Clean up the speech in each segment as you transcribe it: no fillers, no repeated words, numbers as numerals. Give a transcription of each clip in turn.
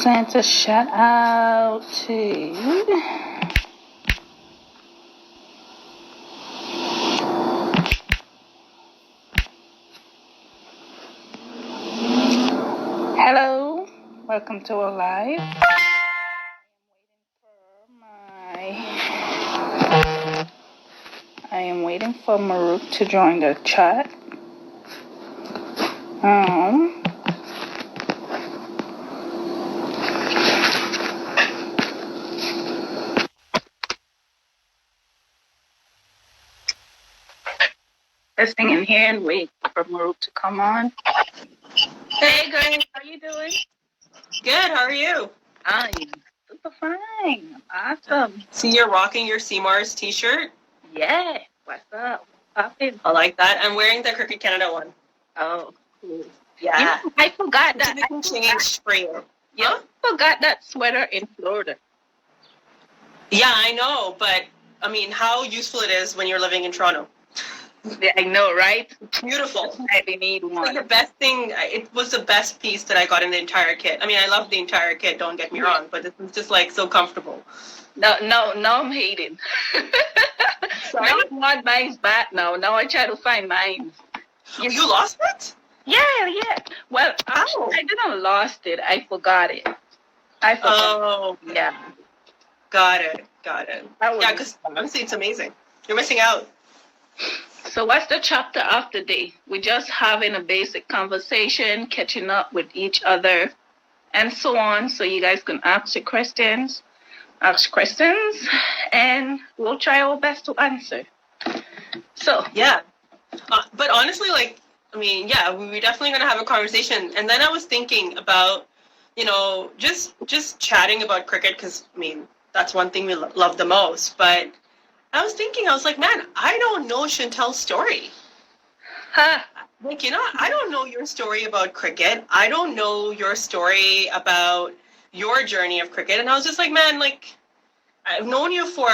Sent a shout out to hello, welcome to our live. I am waiting for Maruk to join the chat. Listening in here and wait for Maruk to come on. Hey, Grace, how you doing? Good, how are you? I'm super fine. Awesome. See, you're rocking your CMARS t-shirt? Yeah, what's up? Poppin'. I like that. I'm wearing the Cricket Canada one. Oh, cool. Yeah. You know, I forgot that. I forgot that sweater in Florida. Yeah, I know, but I mean, how useful it is when you're living in Toronto. Yeah, I know, right? Beautiful. I need one. It's like the best thing. It was the best piece that I got in the entire kit. I mean, I love the entire kit. Don't get me wrong, but this is just like so comfortable. No, I'm hating. Sorry? No, I want mine's back now. Now I try to find mine. You lost it? Yeah. Well, actually, I didn't lost it. I forgot it. Oh. Yeah. Got it. Yeah, because honestly, it's amazing. You're missing out. So what's the chapter of the day? We're just having a basic conversation, catching up with each other, and so on. So you guys can ask questions, and we'll try our best to answer. So yeah, but honestly, like, I mean, yeah, we're definitely gonna have a conversation. And then I was thinking about, just chatting about cricket because I mean that's one thing we love the most. But I was thinking, I was like, man, I don't know Chantel's story. Like, I don't know your story about cricket. I don't know your story about your journey of cricket. And I was just like, man, like, I've known you for,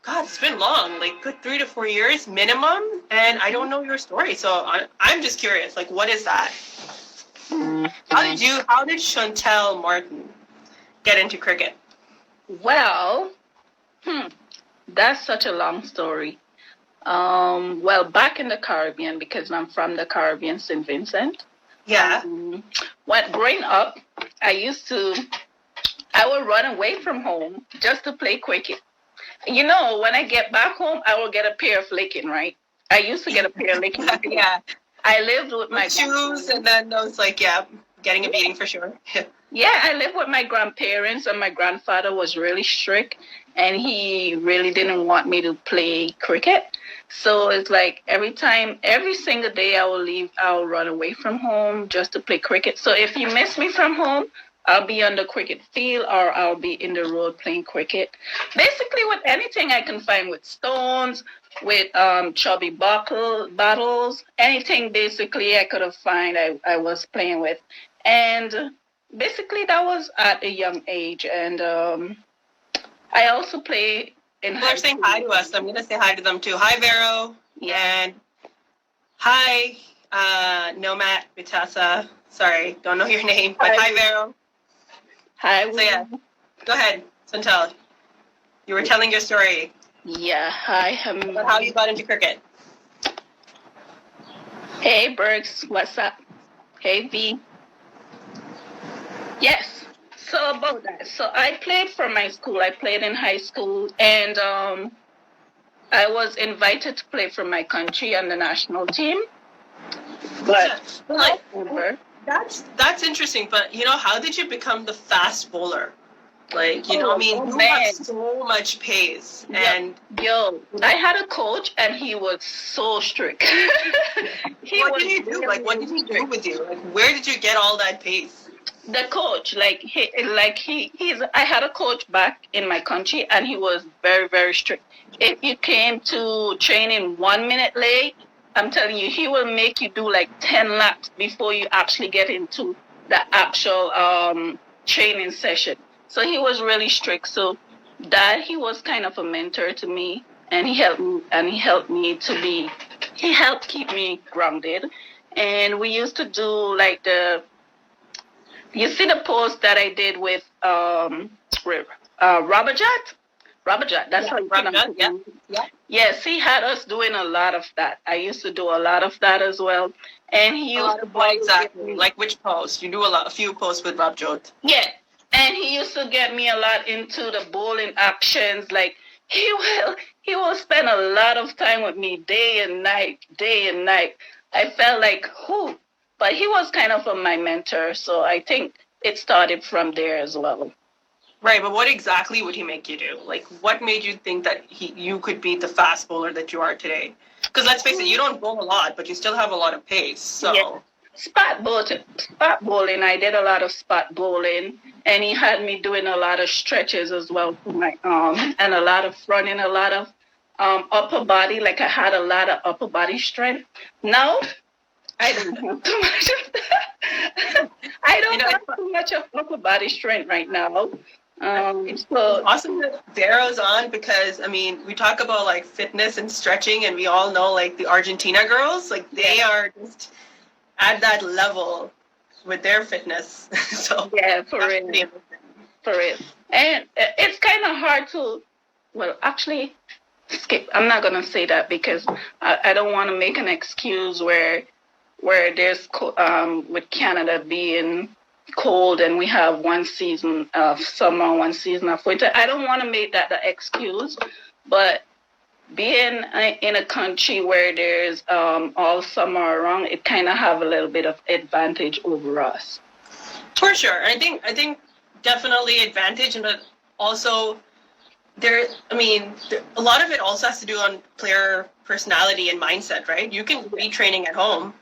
God, it's been long, like good 3 to 4 years minimum. And I don't know your story. So I'm just curious, like, what is that? How did Chantel Martin get into cricket? Well, that's such a long story. Well, back in the Caribbean, because I'm from the Caribbean, St. Vincent. Yeah. When growing up, I would run away from home just to play cricket. When I get back home, I will get a pair of licking, right? I used to get a pair of licking. Yeah. I lived with my shoes, and then I was like, yeah, getting a beating for sure. Yeah, I lived with my grandparents, and my grandfather was really strict, and he really didn't want me to play cricket. So it's like every single day I'll run away from home just to play cricket. So if you miss me from home, I'll be on the cricket field or I'll be in the road playing cricket. Basically with anything I can find, with stones, with chubby bottles, anything basically I could have find I was playing with. And basically that was at a young age. And I also play in high school. They're saying hi to us. I'm going to say hi to them too. Hi, Vero. Yeah. And hi, Nomad Vitasa. Sorry, don't know your name, but hi, Vero. Hi. So yeah, go ahead, Chantel. You were telling your story. Yeah, hi. About how you got into cricket. Hey, Bergs, what's up? Hey, V. Yes. So about that. So I played for my school. I played in high school, and I was invited to play for my country on the national team. But that's interesting. But how did you become the fast bowler? Like, you have so much pace. And I had a coach, and he was so strict. What did he do? Like, what did he do with you? Like, where did you get all that pace? The coach, I had a coach back in my country, and he was very, very strict. If you came to training 1 minute late, I'm telling you, he will make you do like 10 laps before you actually get into the actual training session. So he was really strict. So he was kind of a mentor to me, and he helped keep me grounded. And we used to do like You see the post that I did with Robert Jett? Robert Jett, that's Yeah, how you pronounce Ramjan, his yeah, name. yeah. Yes, he had us doing a lot of that. I used to do a lot of that as well. And he A used lot to of what always get exactly? me, Like which post? You do a few posts with Rob Jode. yeah. And he used to get me a lot into the bowling actions. Like he will spend a lot of time with me day and night, day and night. I felt like who? But he was kind of my mentor, so I think it started from there as well. Right, but what exactly would he make you do? Like, what made you think that you could be the fast bowler that you are today? Because let's face it, you don't bowl a lot, but you still have a lot of pace. Yeah. So, Spot bowling. I did a lot of spot bowling, and he had me doing a lot of stretches as well for my arm, and a lot of running, a lot of upper body. Like I had a lot of upper body strength. Now I don't have too much of that. I you don't know, have too much of upper body strength right now. it's So awesome that Darrow's on because, I mean, we talk about like fitness and stretching, and we all know like the Argentina girls, like they yeah, are just at that level with their fitness. So, yeah, for that's pretty real, amazing. for real. And it's kind of hard to, well, actually, skip. I'm not gonna say that because I don't want to make an excuse where there's with Canada being cold and we have one season of summer, one season of winter. I don't want to make that the excuse, but being in a country where there's all summer around, it kind of have a little bit of advantage over us. For sure. I think definitely advantage, but also there, I mean, a lot of it also has to do on player personality and mindset, right? You can be training at home.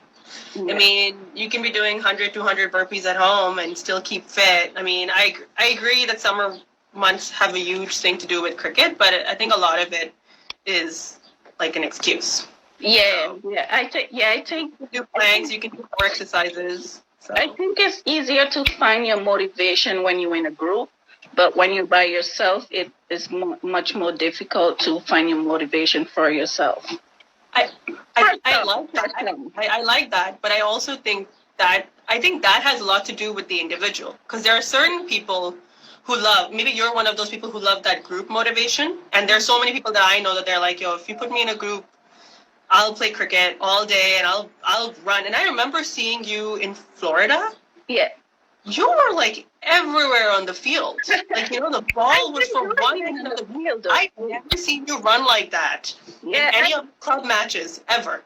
I Yeah. mean, you can be doing 100, 200 burpees at home and still keep fit. I mean, I agree that summer months have a huge thing to do with cricket, but I think a lot of it is like an excuse. Yeah, So yeah. you can do I planks, think you can do more exercises. I So think it's easier to find your motivation when you're in a group, but when you're by yourself, it is much more difficult to find your motivation for yourself. I For I some, like for that. some. I like that, but I also think that has a lot to do with the individual because there are certain people who love. Maybe you're one of those people who love that group motivation, and there's so many people that I know that they're like, yo, if you put me in a group, I'll play cricket all day and I'll run. And I remember seeing you in Florida. Yeah. You were like everywhere on the field. Like, you know, the I ball was from enjoy one being end in of the the. field, though. I've never seen you run like that in Yeah, any of the club matches ever.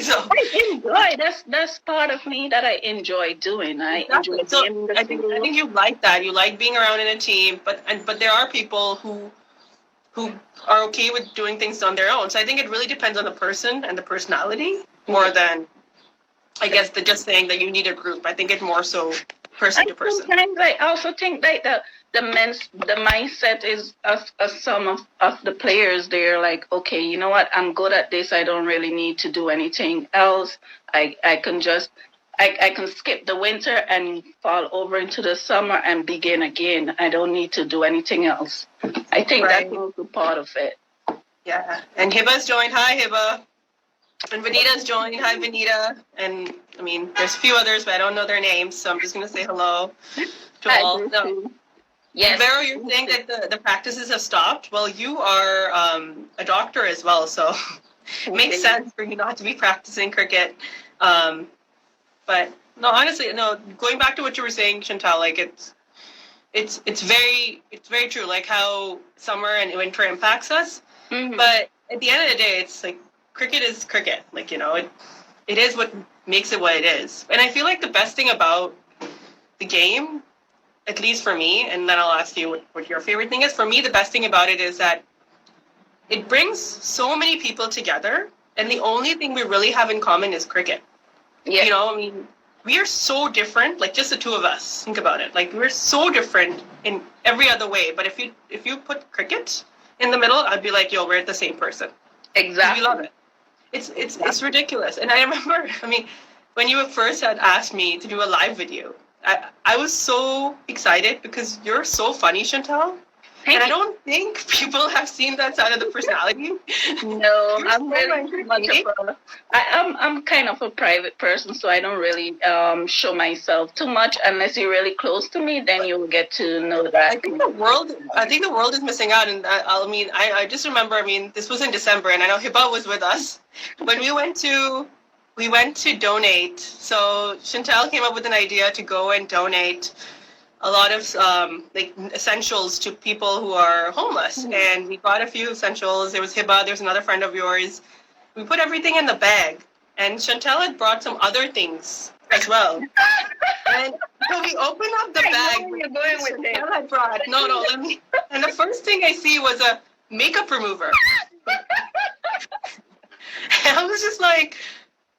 So I enjoy. That's part of me that I enjoy doing. I enjoy exactly. So being in the I think field. you like that. You like being around in a team, but there are people who are okay with doing things on their own. So I think it really depends on the person and the personality more than I guess the just saying that you need a group. I think it's more so person And to person. sometimes I also think that the mindset is of some of the players. They're like, okay, you know what? I'm good at this. I don't really need to do anything else. I can just I can skip the winter and fall over into the summer and begin again. I don't need to do anything else. I think that's Right. also part of it. Yeah. And Hiba's joined. Hi, Hiba. And Vanita's joined. Hi, Vanita. And I mean, there's a few others, but I don't know their names, so I'm just gonna say hello to I all. do No. too. And Yes. Vero, you're saying that the practices have stopped. Well, you are a doctor as well, so it makes Okay. sense for you not to be practicing cricket. Um, but no, honestly, no. Going back to what you were saying, Chantal, like it's very true. Like how summer and winter impacts us. Mhm. But at the end of the day, it's like cricket is cricket. Like, you know, it is what makes it what it is. And I feel like the best thing about the game, at least for me, and then I'll ask you what your favorite thing is. For me, the best thing about it is that it brings so many people together, and the only thing we really have in common is cricket. Yeah. You know, I mean, we are so different, like just the two of us. Think about it. Like we're so different in every other way. But if you put cricket in the middle, I'd be like, yo, we're the same person. 'Cause Exactly. we love it. It's ridiculous. And I remember, I mean, when you first had asked me to do a live video, I was so excited because you're so funny, Chantal. And I don't think people have seen that side of the personality. No, I'm really too much of a, I'm kind of a private person, so I don't really show myself too much unless you're really close to me. Then you'll get to know that. I think the world is missing out. And I just remember. I mean, this was in December, and I know Hiba was with us when we went to donate. So Chantal came up with an idea to go and donate a lot of like essentials to people who are homeless. Mm-hmm. And we got a few essentials. There was Hiba, there's another friend of yours. We put everything in the bag. And Chantal had brought some other things as well. And so we opened up the bag. You're going with it. Chantal had brought. No, let me. And the first thing I see was a makeup remover. And I was just like,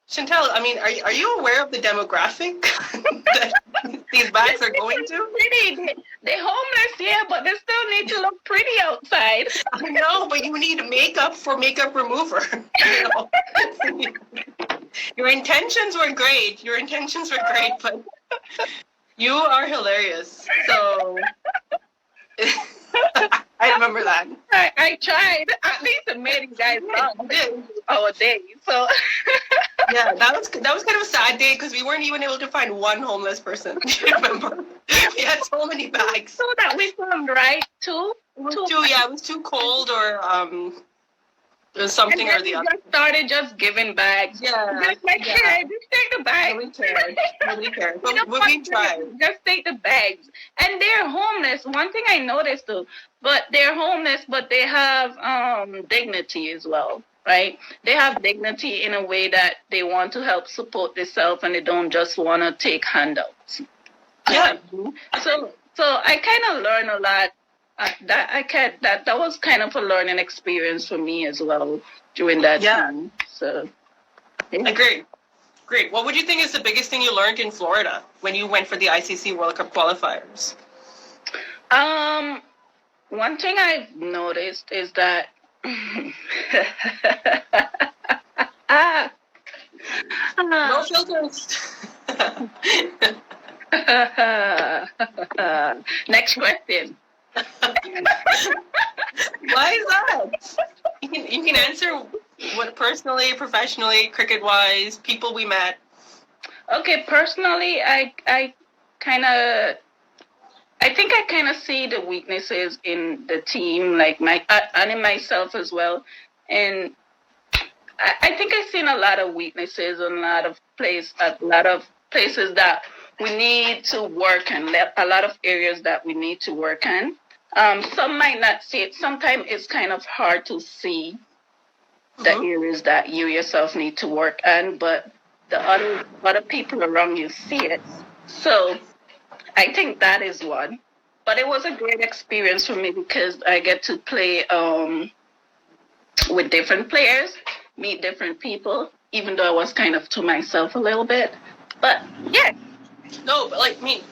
Chantal, I mean, are you aware of the demographic that these bags are going to? They're homeless, yeah, but they still need to look pretty outside. I know, but you need makeup for makeup remover. You know? Your intentions were great, but you are hilarious. So I remember that. I tried. At least it made you guys laugh. Our day. So yeah, that was kind of a sad day because we weren't even able to find one homeless person. Do you remember? We had so many bags. So that we filmed, right? Two. Yeah, it was too cold or something or the other. Just started just giving bags. Yeah. Just like, yeah, just take the bags. Nobody cared. But we tried. Just take the bags. And they're homeless. One thing I noticed though, but they're homeless, but they have dignity as well, right? They have dignity in a way that they want to help support themselves and they don't just want to take handouts. Yeah. So I kind of learned a lot. That was kind of a learning experience for me as well during that time. So, yeah. Great. What would you think is the biggest thing you learned in Florida when you went for the ICC World Cup qualifiers? One thing I've noticed is that no filters. Next question. Why is that? You can answer what personally, professionally, cricket wise, people we met. Okay, personally, I think I kind of see the weaknesses in the team, like and in myself as well. And I think I've seen a lot of weaknesses and a lot of places that we need to work on, a lot of areas that we need to work on. Some might not see it. Sometimes it's kind of hard to see the areas that you yourself need to work on, but the other people around you see it. So I think that is one. But it was a great experience for me because I get to play with different players, meet different people, even though I was kind of to myself a little bit. But yeah. No, but like me.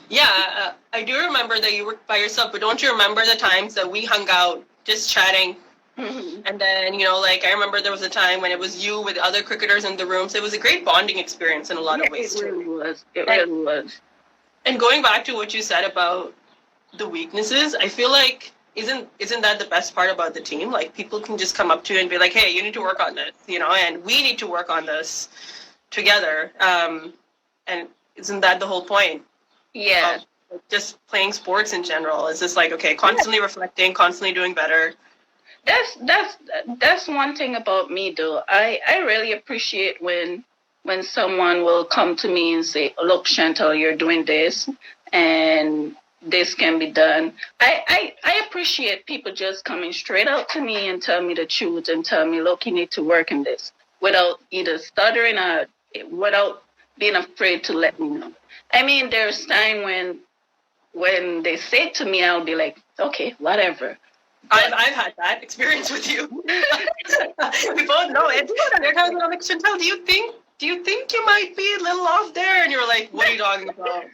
Yeah, I do remember that you worked by yourself, but don't you remember the times that we hung out just chatting? Mm-hmm. And then, like I remember there was a time when it was you with other cricketers in the room. So it was a great bonding experience in a lot of ways. It really was. It really was. And going back to what you said about the weaknesses, I feel like isn't that the best part about the team? Like people can just come up to you and be like, hey, you need to work on this, and we need to work on this together. And isn't that the whole point? Yeah. Just playing sports in general. It's just like, okay, constantly reflecting, constantly doing better. That's one thing about me though. I really appreciate when someone will come to me and say, look, Chantal, you're doing this and this can be done. I appreciate people just coming straight out to me and tell me the truth and tell me, look, you need to work in this without either stuttering or without being afraid to let me know. I mean, there's time when they say it to me, I'll be like, okay, whatever. I've had that experience with you. We both know it. There are times when I'm like, Chantal, do you think you might be a little off there? And you're like, what are you talking about?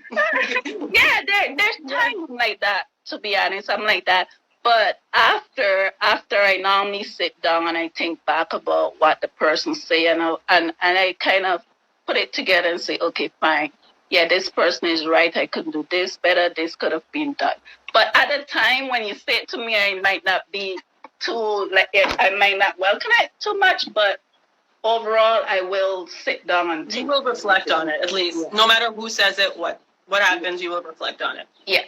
Yeah, there's times like that, to be honest. I'm like that. But after I normally sit down and I think back about what the person say and I kind of put it together and say, okay, fine. Yeah, this person is right. I could do this better. This could have been done. But at the time when you say it to me, I might not be too like I might not welcome it too much, but overall, I will sit down and You think. will reflect on it, at least. Yeah. No matter who says it, what happens, you will reflect on it. Yeah.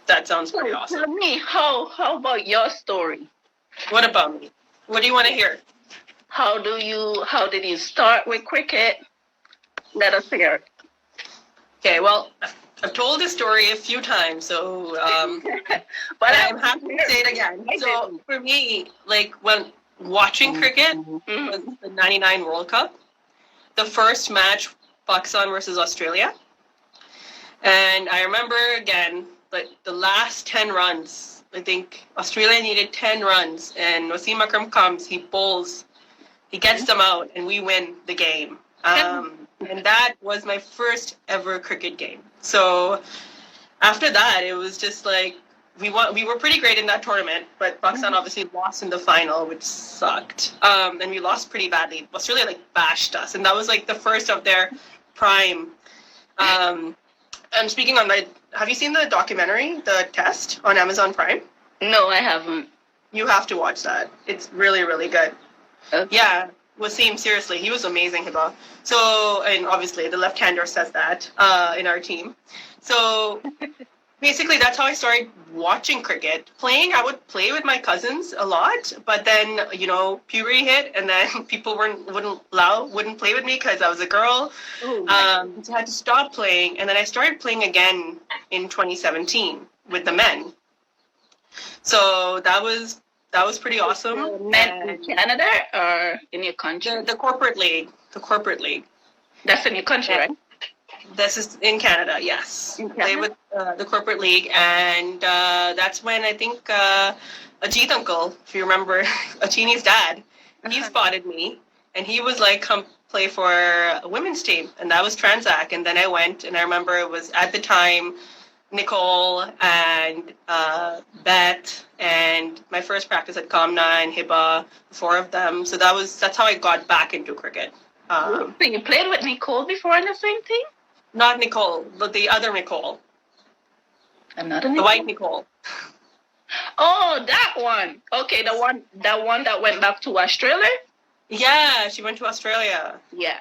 That sounds pretty So awesome. tell me, how about your story? What about me? What do you want to hear? How did you start with cricket? Let us hear it. Okay, well, I've told this story a few times, so But I'm happy to say it again. So for me, like when watching cricket was the '99 World Cup, the first match, Pakistan versus Australia, and I remember again, like the last 10 runs. I think Australia needed 10 runs, and Wasim Akram comes, he bowls, he gets them out, and we win the game. And that was my first ever cricket game. So after that, it was just like we were pretty great in that tournament, but Pakistan obviously lost in the final, which sucked. And we lost pretty badly. Australia like bashed us, and that was like the first of their prime. And speaking on that, have you seen the documentary, The Test, on Amazon Prime? No, I haven't. You have to watch that. It's really, really good. Okay. Yeah, Wasim, seriously, he was amazing, Hiba. So, and obviously the left-hander says that in our team. So basically that's how I started watching cricket. Playing, I would play with my cousins a lot, but then, you know, puberty hit and then people wouldn't play with me because I was a girl. So I had to stop playing, and then I started playing again in 2017 with the men. So that was pretty awesome. Men in Canada or in your country? The corporate league. The corporate league. That's in your country, right? This is in Canada, yes. In Play Canada? with the corporate league, and that's when I think Ajit uncle, if you remember, Achini's dad, he spotted me, and he was like, come play for a women's team, and that was Transac, and then I went, and I remember it was at the time Nicole and Beth, and my first practice at Kamna and Hiba, the four of them. So that's how I got back into cricket. So you played with Nicole before in the same team? Not Nicole, but the other Nicole. Another The Nicole? white Nicole. Oh, that one. Okay, the one that went back to Australia? Yeah, she went to Australia. Yeah.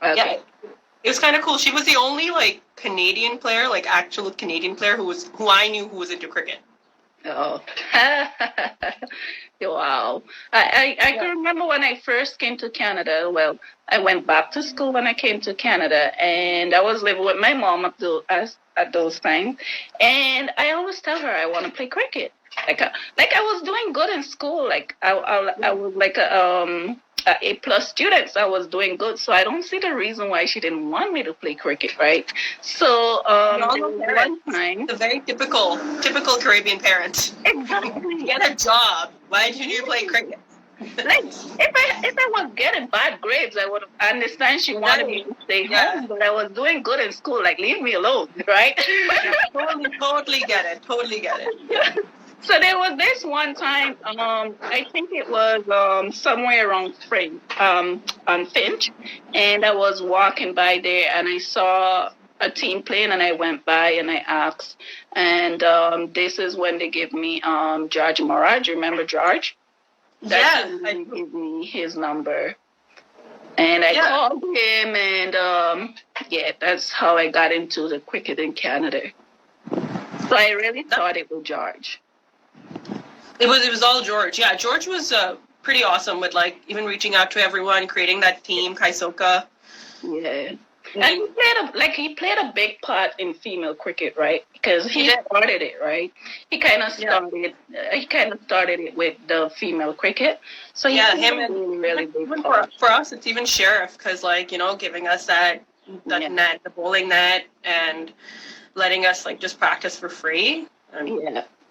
Okay. Yeah. It was kind of cool. She was the only like Canadian player, like actual Canadian player who I knew who was into cricket. Oh. Wow. I can remember when I first came to Canada. Well, I went back to school when I came to Canada, and I was living with my mom at those times. And I always tell her I want to play cricket. Like I was doing good in school. Like I was like a A+ student. So I was doing good. So I don't see the reason why she didn't want me to play cricket, right? So one time, the very typical Caribbean parent. exactly. Get a job. Why did you play cricket? Like if I was getting bad grades, I would have understand she wanted me to stay home, but I was doing good in school. Like leave me alone, right? Totally get it. Totally get it. So there was this one time, I think it was somewhere around Spring, on Finch, and I was walking by there and I saw a team playing, and I went by and I asked, and this is when they gave me George Morad. Do you remember George? That's when he gave me his number. And I called him, and that's how I got into the cricket in Canada. So I really thought it was George. It was all George. Yeah, George was pretty awesome with like even reaching out to everyone, creating that team, Kaisoka. Yeah. And he played a big part in female cricket, right? Because he started it, right? He kind of started it with the female cricket. So him and really big even part. for us, it's even Sheriff because like giving us that net, the bowling net, and letting us like just practice for free.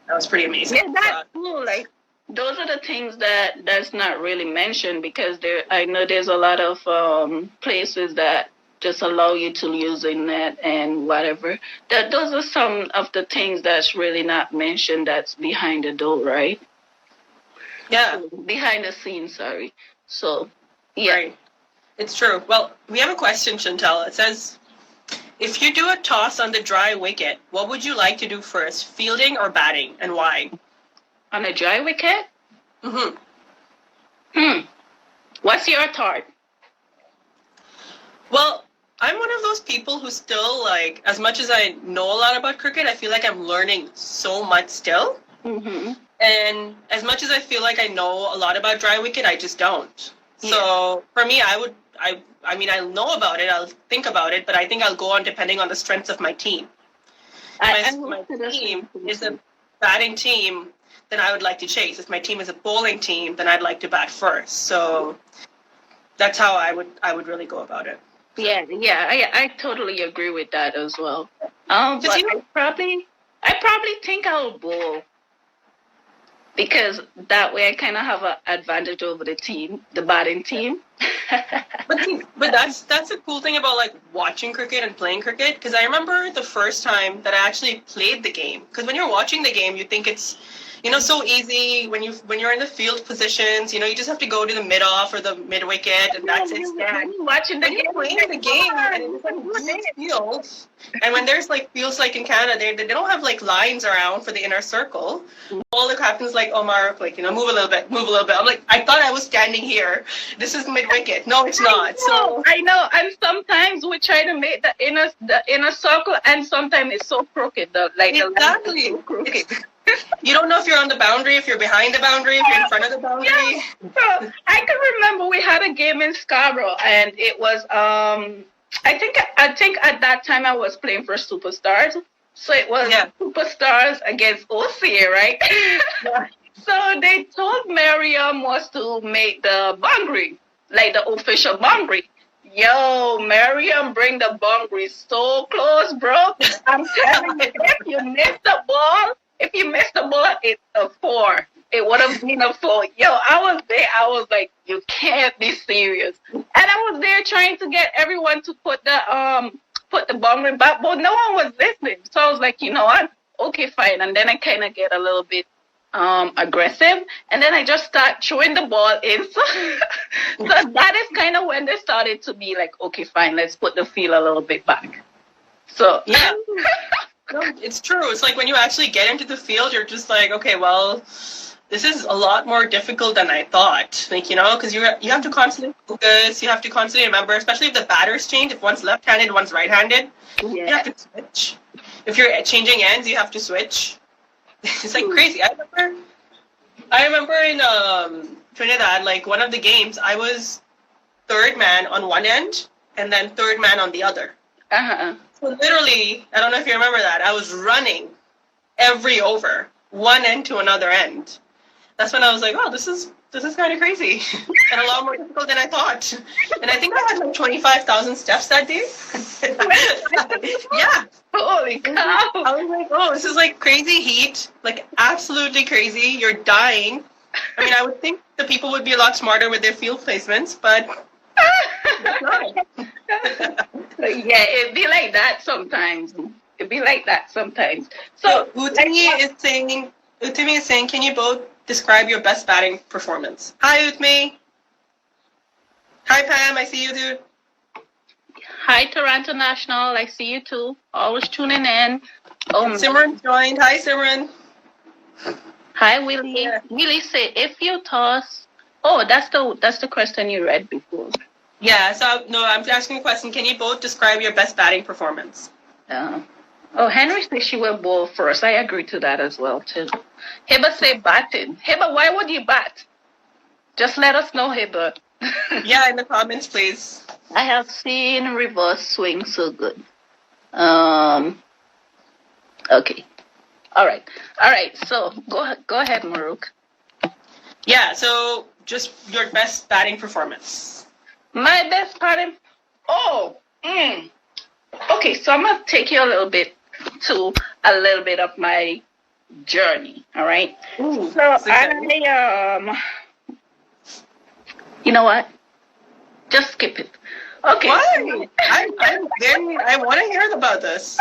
That was pretty amazing. Yeah, that's cool. Like those are the things that's not really mentioned because I know there's a lot of places that just allow you to use a net and whatever. Those are some of the things that's really not mentioned that's behind the door, right? Yeah. Behind the scenes, sorry. So, yeah. Right. It's true. Well, we have a question, Chantel. It says, If you do a toss on the dry wicket, what would you like to do first, fielding or batting, and why? On a dry wicket? Mm-hmm. What's your thought? Well, I'm one of those people who still, like, as much as I know a lot about cricket, I feel like I'm learning so much still. Mm-hmm. And as much as I feel like I know a lot about dry wicket, I just don't. So for me, I mean, I'll know about it, I'll think about it, but I think I'll go on depending on the strengths of my team. If my team is a batting team, then I would like to chase. If my team is a bowling team, then I'd like to bat first. So that's how I would really go about it. Yeah, I totally agree with that as well. But Just, you know, I probably think I'll bowl because that way I kind of have an advantage over the batting team. but that's the cool thing about like watching cricket and playing cricket, because I remember the first time that I actually played the game. Because when you're watching the game, you think it's, you know, so easy. When you're in the field positions, you know, you just have to go to the mid off or the mid wicket, and that's it. Stand. Watching the When you're playing the game, and it's like huge fields, and when there's like fields like in Canada, they don't have like lines around for the inner circle. All the captains like, Omar, like, you know, move a little bit. I'm like, I thought I was standing here. This is mid wicket. No, it's not. So I know, and sometimes we try to make the inner circle, and sometimes it's so crooked. Exactly. So crooked. You don't know if you're on the boundary, if you're behind the boundary, if you're in front of the boundary. Yeah. So I can remember we had a game in Scarborough, and it was I think at that time I was playing for Superstars, so it was Superstars against OCA, right? Yeah. So they told Miriam was to make the boundary, like the official boundary. Yo, Miriam, bring the boundary so close, bro. I'm telling you, if you miss the ball, it's a 4. It would have been a 4. Yo, I was there. I was like, you can't be serious. And I was there trying to get everyone to put the boundary back, but no one was listening. So I was like, you know what? Okay, fine. And then I kind of get a little bit aggressive, and then I just start throwing the ball in. So that is kind of when they started to be like, okay, fine, let's put the field a little bit back. So yeah. No, it's true. It's like when you actually get into the field, you're just like, okay, well, this is a lot more difficult than I thought. Like, you know, because you have to constantly focus. You have to constantly remember, especially if the batters change. If one's left-handed, one's right-handed, you have to switch. If you're changing ends, you have to switch. It's like crazy. I remember in Trinidad, like one of the games, I was third man on one end and then third man on the other. Uh-huh. So literally, I don't know if you remember that, I was running every over, one end to another end. That's when I was like, oh, this is kind of crazy and a lot more difficult than I thought. And I think I had like 25,000 steps that day. Yeah. Holy cow. I was like, oh, this is like crazy heat, like absolutely crazy. You're dying. I mean, I would think the people would be a lot smarter with their field placements, but that's not. Yeah, it'd be like that sometimes. So Utami is saying, can you both describe your best batting performance? Hi, Utami. Hi, Pam. I see you, dude. Hi, Toronto National. I see you too. Always tuning in. Oh, Simran joined. Hi, Simran. Hi, Willie. Yeah. Willie say, if you toss. Oh, that's the question you read before. Yeah. So no, I'm asking a question. Can you both describe your best batting performance? Oh, Henry says she will bowl first. I agree to that as well too. Hiba say batting. Hiba, why would you bat? Just let us know, Hiba. Yeah, in the comments, please. I have seen reverse swing so good. Okay. All right. So go ahead, Maruk. Yeah. So just your best batting performance. My best batting. Oh. Okay. So I'm gonna take you a little bit of my journey. All right. Ooh, so you know what? Just skip it. Okay. Why? I want to hear about this.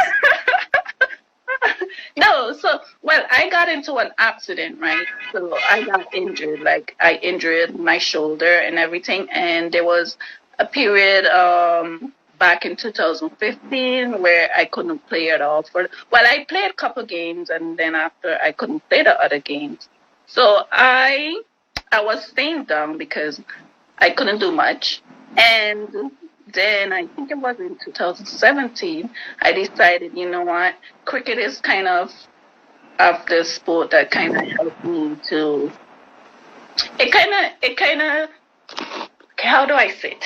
No, I got into an accident, right? So I got injured. Like I injured my shoulder and everything, and there was a period back in 2015 where I couldn't play at all. Well, I played a couple games, and then after I couldn't play the other games. So I was staying down because I couldn't do much. And then I think it was in 2017, I decided, you know what, cricket is kind of the sport that kind of helped me to, it kind of, how do I say it?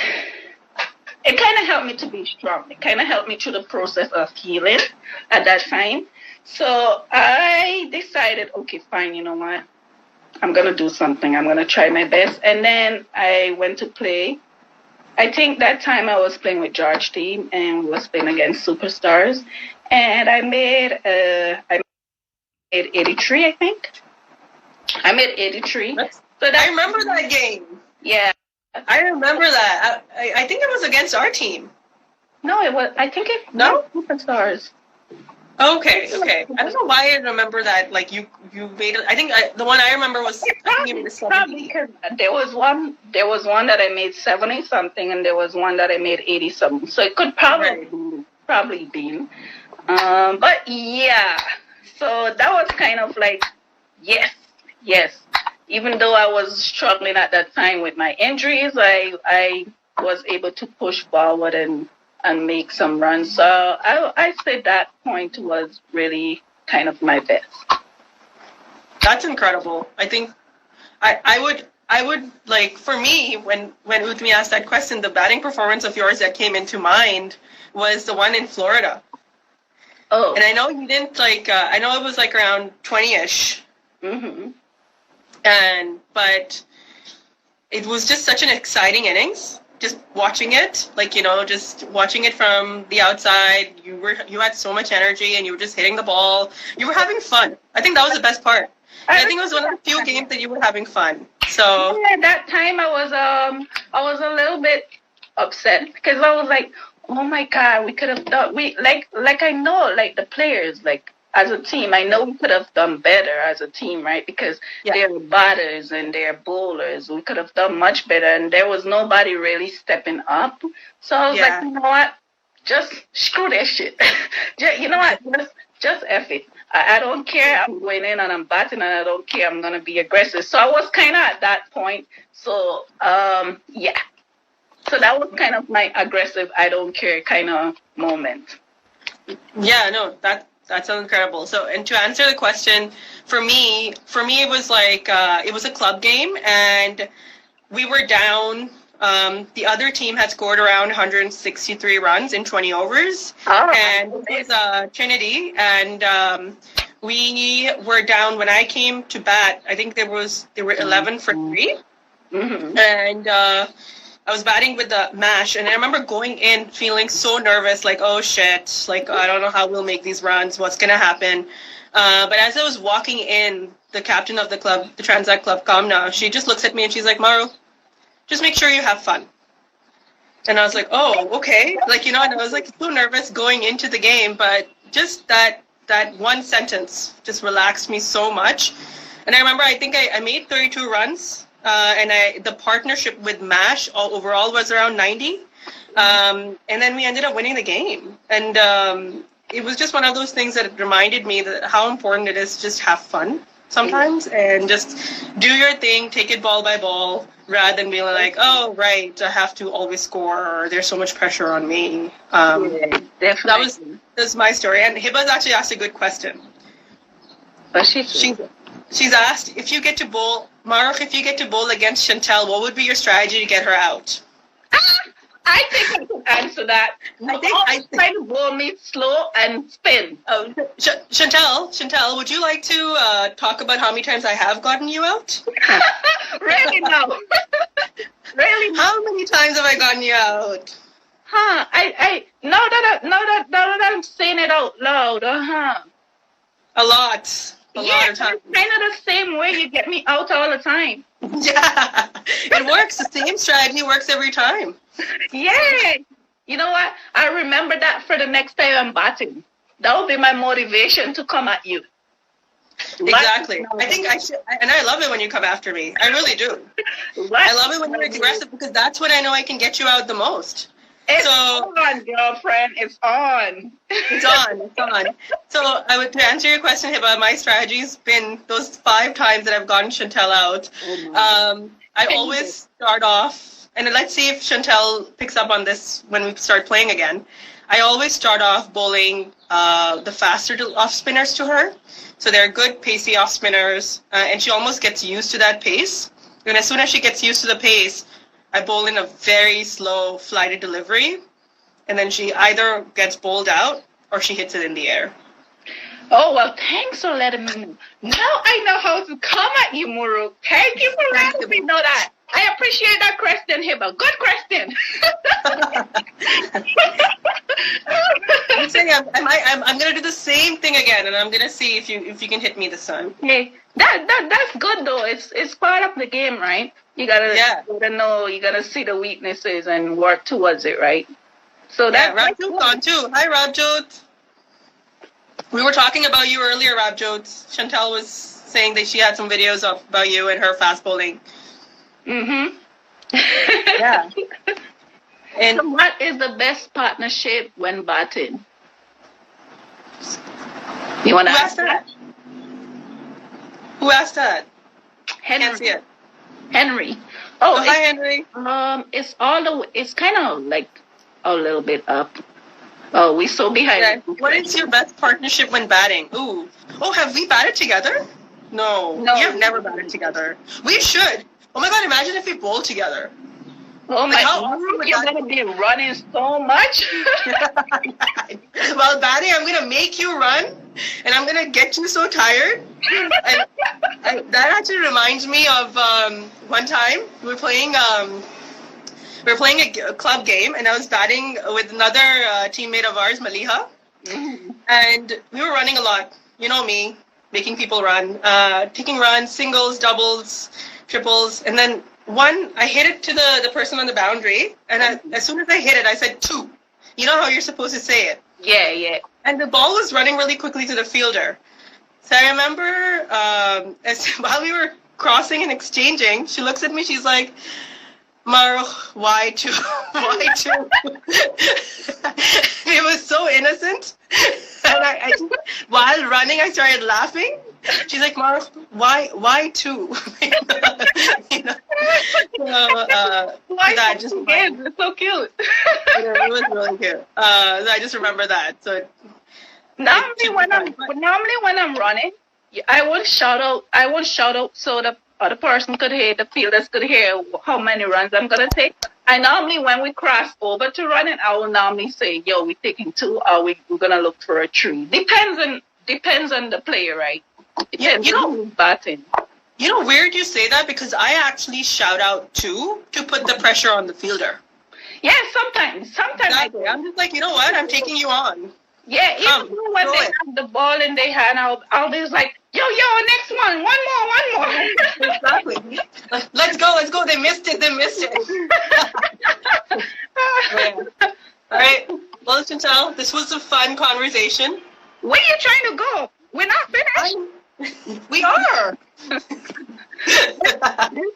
It kind of helped me to be strong. It kind of helped me through the process of healing at that time. So I decided, okay, fine, you know what? I'm going to do something. I'm going to try my best. And then I went to play. I think that time I was playing with George team and was playing against superstars. And I made 83, I think. I made 83. So I remember that game. Yeah. I remember that. I think it was against our team. No, it was. I think it. No, superstars. Okay. I don't know why I remember that. Like you made it. I think the one I remember was probably because there was one that I made 70 something, and there was one that I made 80 something. So it could probably be. But yeah. So that was kind of like yes. Even though I was struggling at that time with my injuries, I was able to push forward and make some runs. So I say that point was really kind of my best. That's incredible. I think I would like, for me, when Utmi asked that question, the batting performance of yours that came into mind was the one in Florida. Oh. And I know you didn't I know it was like around 20-ish. Mm-hmm. But it was just such an exciting innings. Just watching it, just watching it from the outside. You had so much energy, and you were just hitting the ball. You were having fun. I think that was the best part. And I think it was one of the few games that you were having fun. So at that time, I was a little bit upset because I was like, oh my God, we could have done I know the players as a team, I know we could have done better as a team, right? Because they're batters and they're bowlers. We could have done much better, and there was nobody really stepping up. So I was like, you know what? Just screw that shit. You know what? Just F it. I don't care. I'm going in and I'm batting, and I don't care. I'm going to be aggressive. So I was kind of at that point. So, yeah. So that was kind of my aggressive, I don't care kind of moment. Yeah, no, that sounds incredible. So, and to answer the question, for me, it was it was a club game, and we were down. The other team had scored around 163 runs in 20 overs, and it was Trinity, and we were down when I came to bat. I think they were 11 for 3, and I was batting with the mash, and I remember going in feeling so nervous, oh shit, I don't know how we'll make these runs, what's gonna happen. But as I was walking in, the captain of the club, the Transact Club, Kamna, she just looks at me and she's like, Maru, just make sure you have fun. And I was like, oh, okay. And I was so nervous going into the game, but just that one sentence just relaxed me so much. And I remember, I think I made 32 runs. And the partnership with MASH overall was around 90. And then we ended up winning the game. And it was just one of those things that reminded me that how important it is to just have fun sometimes and just do your thing, take it ball by ball, rather than being like, oh, right, I have to always score, or there's so much pressure on me. Definitely. That's my story. And Hiba's actually asked a good question. But she's asked, if you get to bowl against Chantel, what would be your strategy to get her out? I think I can answer that. I think try to bowl me slow and spin. Chantel, would you like to talk about how many times I have gotten you out? Really, no. Really? How many times have I gotten you out? Huh? Now that I'm saying it out loud, A lot. A lot of times. Kind of the same way you get me out all the time. Yeah, it works. The same strategy works every time. Yeah. You know what? I remember that for the next time I'm batting. That will be my motivation to come at you. Exactly. I think I should, and I love it when you come after me. I really do. I love it when you're aggressive because that's when I know I can get you out the most. It's So on, girlfriend. It's on. it's on. It's on. So I would to answer your question about my strategy's been those 5 times that I've gotten Chantel out. Oh my I always start off, and let's see if Chantel picks up on this when we start playing again. I always start off bowling the faster off spinners to her. So they're good pacey off spinners, and she almost gets used to that pace. And as soon as she gets used to the pace, I bowl in a very slow flighted delivery, and then she either gets bowled out or she hits it in the air. Oh, well, thanks for letting me know. Now I know how to come at you, Muru. Thank you for letting me know that. I appreciate that question, Hiba. Good question. I'm saying I'm gonna do the same thing again, and I'm gonna see if you can hit me this time. Okay, that's good though. It's part of the game, right? You gotta know. You gotta see the weaknesses and work towards it, right? So Yeah, that's Rabjot's on too. Hi, Rabjot. We were talking about you earlier, Rabjot. Chantel was saying that she had some videos about you and her fast bowling. Mm-hmm. Yeah. And So what is the best partnership when batting? You want to who ask asked that? Who asked that? Can't see Henry. it. Henry. Oh, Oh, hi, Henry. it's all the. It's kind of like a little bit up. Oh, we so behind. Yeah. What is your best partnership when batting? Ooh. Oh, have we batted together? No. No. We have never batted together. We should. Oh my God, imagine if we bowled together. Oh my! Like, how awesome would You're that gonna be running so much. While batting, I'm gonna make you run, and I'm gonna get you so tired. And that actually reminds me of one time we were playing a club game, and I was batting with another teammate of ours, Maliha, and we were running a lot. You know me, making people run, taking runs, singles, doubles, triples, and then I hit it to the person on the boundary, and as soon as I hit it, I said 2. You know how you're supposed to say it. Yeah. And the ball was running really quickly to the fielder. So I remember while we were crossing and exchanging, she looks at me, she's like, Maru, why 2? Why 2? It was so innocent. And I just, while running, I started laughing. She's like, Maru, why 2? You know? Why that just it's so cute. it was really cute. So I just remember that. So Normally when I'm running, I will shout out so the other person could hear, the fielders could hear how many runs I'm gonna take. I normally, when we cross over to running, I will normally say, "Yo, we taking 2, or we're gonna look for a 3." Depends on the player, right? Yeah, you know, batting. You know, weird you say that because I actually shout out 2 to put the pressure on the fielder. Yeah, sometimes. Exactly. I'm just like, you know what? I'm taking you on. Yeah, even when they have the ball in their hand, I'll be like, yo, next one more. Exactly. Let's go. They missed it. Yeah. All right. Well, Chantel, this was a fun conversation. Where are you trying to go? We're not finished. We are. This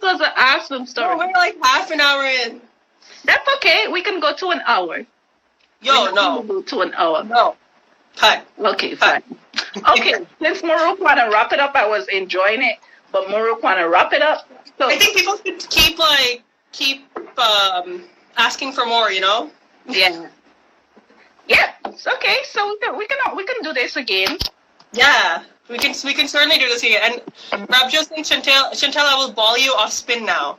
was an awesome story. No, we're like half an hour in. That's okay. We can go to an hour. No. Go to an hour. No. Cut. Okay, fine. Okay, since Muruk want to wrap it up, I was enjoying it, but Muruk want to wrap it up. So I think people should keep asking for more. You know. Yeah. It's okay. So we can do this again. Yeah, we can certainly do this again. And Rabjot saying, Chantel, I will ball you off spin now.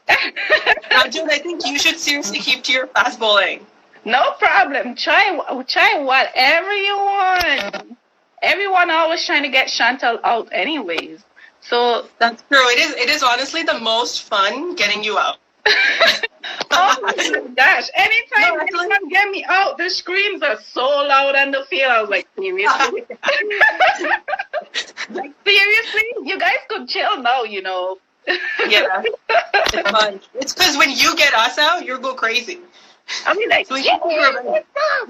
Rabjot, I think you should seriously keep to your fast bowling. No problem. Try whatever you want. Everyone always trying to get Chantel out anyways. So that's true. It is honestly the most fun getting you out. Oh my gosh. Anytime anyone get me out, the screams are so loud on the field. I was like, seriously? Like, seriously? You guys could chill now, you know. Yeah. It's fun. It's because when you get us out, you go crazy. I mean, like, so we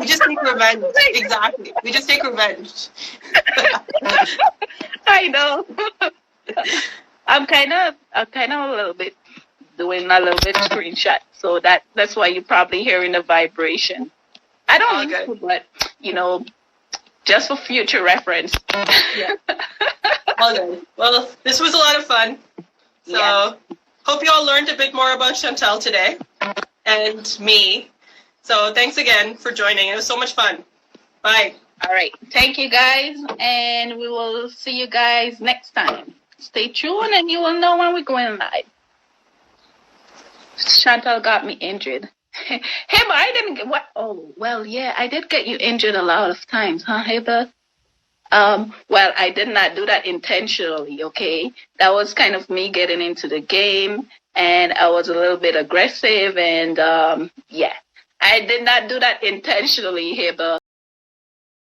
just take revenge. Exactly. We just take revenge. I know. I'm kind of a little bit doing a little bit screenshot. So that's why you're probably hearing the vibration. I don't need to, but just for future reference. Yeah. All good. Well, this was a lot of fun. So hope you all learned a bit more about Chantel today and me. So thanks again for joining. It was so much fun. Bye. All right. Thank you, guys. And we will see you guys next time. Stay tuned and you will know when we're going live. Chantal got me injured. Hey, but I didn't get what? Oh, well, yeah, I did get you injured a lot of times, huh, Heather? Well, I did not do that intentionally, okay? That was kind of me getting into the game, and I was a little bit aggressive, and yeah, I did not do that intentionally, Heather.